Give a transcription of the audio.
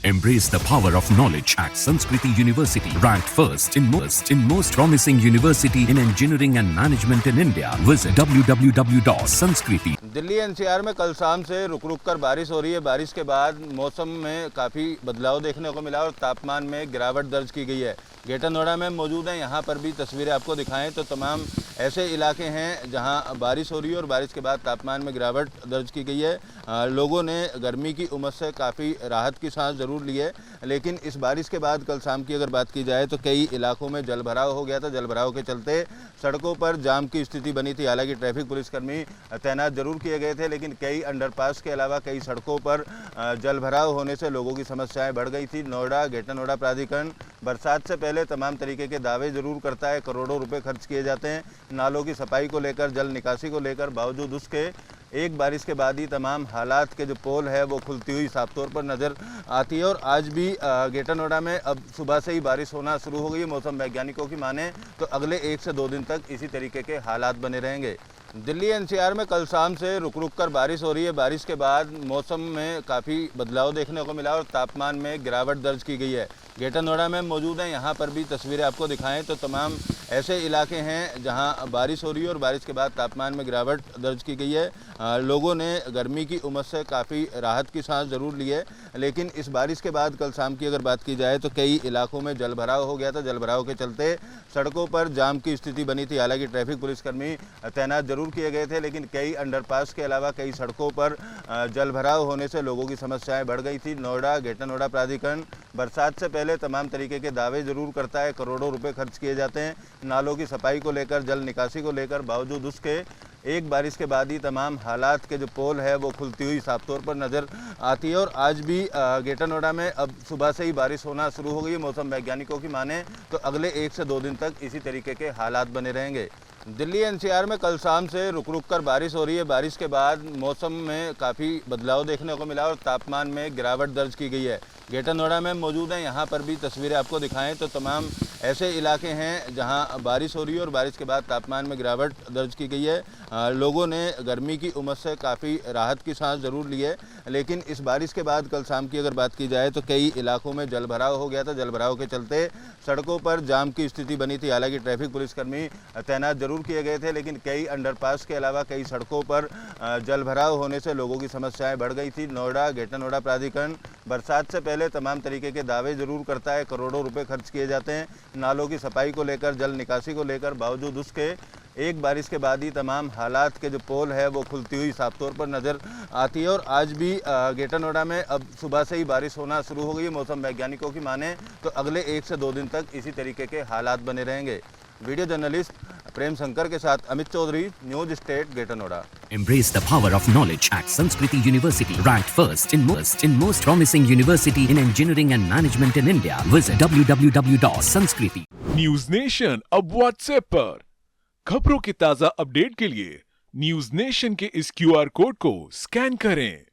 Embrace the power of knowledge at Sanskriti University, ranked first in most promising university in engineering and management in India. Visit www.sanskriti. Delhi NCR में कल शाम से रुक रुक कर बारिश हो रही है। बारिश के बाद मौसम में काफ़ी बदलाव देखने को मिला और तापमान में गिरावट दर्ज की गई है। ग्रेटर नोएडा में मौजूद हैं, यहाँ पर भी तस्वीरें आपको दिखाएं तो तमाम ऐसे इलाके हैं जहाँ बारिश हो रही है और बारिश के बाद तापमान में गिरावट दर्ज की गई है। लोगों ने गर्मी की उमस से काफ़ी राहत की सांस ज़रूर ली है, लेकिन इस बारिश के बाद कल शाम की अगर बात की जाए तो कई इलाकों में जलभराव हो गया था। जलभराव के चलते सड़कों पर जाम की स्थिति बनी थी। हालांकि ट्रैफिक पुलिसकर्मी तैनात जरूर किए गए थे, लेकिन कई अंडरपास के अलावा कई सड़कों पर जलभराव होने से लोगों की समस्याएं बढ़ गई थी। नोएडा ग्रेटर नोएडा प्राधिकरण बरसात से पहले तमाम तरीके के दावे जरूर करता है। करोड़ों रुपए खर्च किए जाते हैं नालों की सफाई को लेकर, जल निकासी को लेकर। बावजूद उसके एक बारिश के बाद ही तमाम हालात के जो पोल है वो खुलती हुई साफ तौर पर नज़र आती है। और आज भी ग्रेटर नोएडा में अब सुबह से ही बारिश होना शुरू हो गई है। मौसम वैज्ञानिकों की माने तो अगले 1 से 2 दिन तक इसी तरीके के हालात बने रहेंगे। दिल्ली एनसीआर में कल शाम से रुक रुक कर बारिश हो रही है। बारिश के बाद मौसम में काफ़ी बदलाव देखने को मिला और तापमान में गिरावट दर्ज की गई है। ग्रेटर नोएडा में मौजूद हैं, यहाँ पर भी तस्वीरें आपको दिखाएं तो तमाम ऐसे इलाके हैं जहाँ बारिश हो रही है और बारिश के बाद तापमान में गिरावट दर्ज की गई है। लोगों ने गर्मी की उमस से काफ़ी राहत की सांस ज़रूर ली है, लेकिन इस बारिश के बाद कल शाम की अगर बात की जाए तो कई इलाकों में जलभराव हो गया था। जलभराव के चलते सड़कों पर जाम की स्थिति बनी थी। हालांकि ट्रैफिक पुलिसकर्मी तैनात जरूर किए गए थे, लेकिन कई अंडरपास के अलावा कई सड़कों पर जलभराव होने से लोगों की समस्याएं बढ़ गई थी। नोएडा ग्रेटर नोएडा प्राधिकरण बरसात से पहले तमाम तरीके के दावे जरूर करता है। करोड़ों रुपए खर्च किए जाते हैं नालों की सफाई को लेकर, जल निकासी को लेकर। बावजूद उसके एक बारिश के बाद ही तमाम हालात के जो पोल है वो खुलती हुई साफ तौर पर नज़र आती है। और आज भी ग्रेटर नोएडा में अब सुबह से ही बारिश होना शुरू हो गई है। मौसम वैज्ञानिकों की माने तो अगले 1 से 2 दिन तक इसी तरीके के हालात बने रहेंगे। दिल्ली एनसीआर में कल शाम से रुक रुक कर बारिश हो रही है। बारिश के बाद मौसम में काफ़ी बदलाव देखने को मिला और तापमान में गिरावट दर्ज की गई है। ग्रेटर नोएडा में मौजूद हैं, यहाँ पर भी तस्वीरें आपको दिखाएं तो तमाम ऐसे इलाके हैं जहाँ बारिश हो रही है और बारिश के बाद तापमान में गिरावट दर्ज की गई है। लोगों ने गर्मी की उमस से काफ़ी राहत की सांस ज़रूर ली है, लेकिन इस बारिश के बाद कल शाम की अगर बात की जाए तो कई इलाकों में जलभराव हो गया था। जलभराव के चलते सड़कों पर जाम की स्थिति बनी थी। हालांकि ट्रैफिक पुलिसकर्मी तैनात जरूर किए गए थे, लेकिन कई अंडरपास के अलावा कई सड़कों पर जलभराव होने से लोगों की समस्याएं बढ़ गई थी। नोएडा ग्रेटर नोएडा प्राधिकरण बरसात से पहले तमाम तरीके के दावे जरूर करता है। करोड़ों रुपए खर्च किए जाते हैं नालों की सफाई को लेकर, जल निकासी को लेकर। बावजूद उसके एक बारिश के बाद ही तमाम हालात के जो पोल है वो खुलती हुई साफ तौर पर नज़र आती है। और आज भी ग्रेटर नोएडा में अब सुबह से ही बारिश होना शुरू हो गई है। मौसम वैज्ञानिकों की माने तो अगले 1 से 2 दिन तक इसी तरीके के हालात बने रहेंगे। वीडियो जर्नलिस्ट प्रेम शंकर के साथ Amit Chaudhary, News State Greater Noida. Embrace the power of knowledge at Sanskriti University, ranked first in most promising university in engineering and management in India. Visit www.sanskriti. News nation अब व्हाट्सएप पर खबरों के ताजा अपडेट के लिए news nation के इस QR code को स्कैन करें।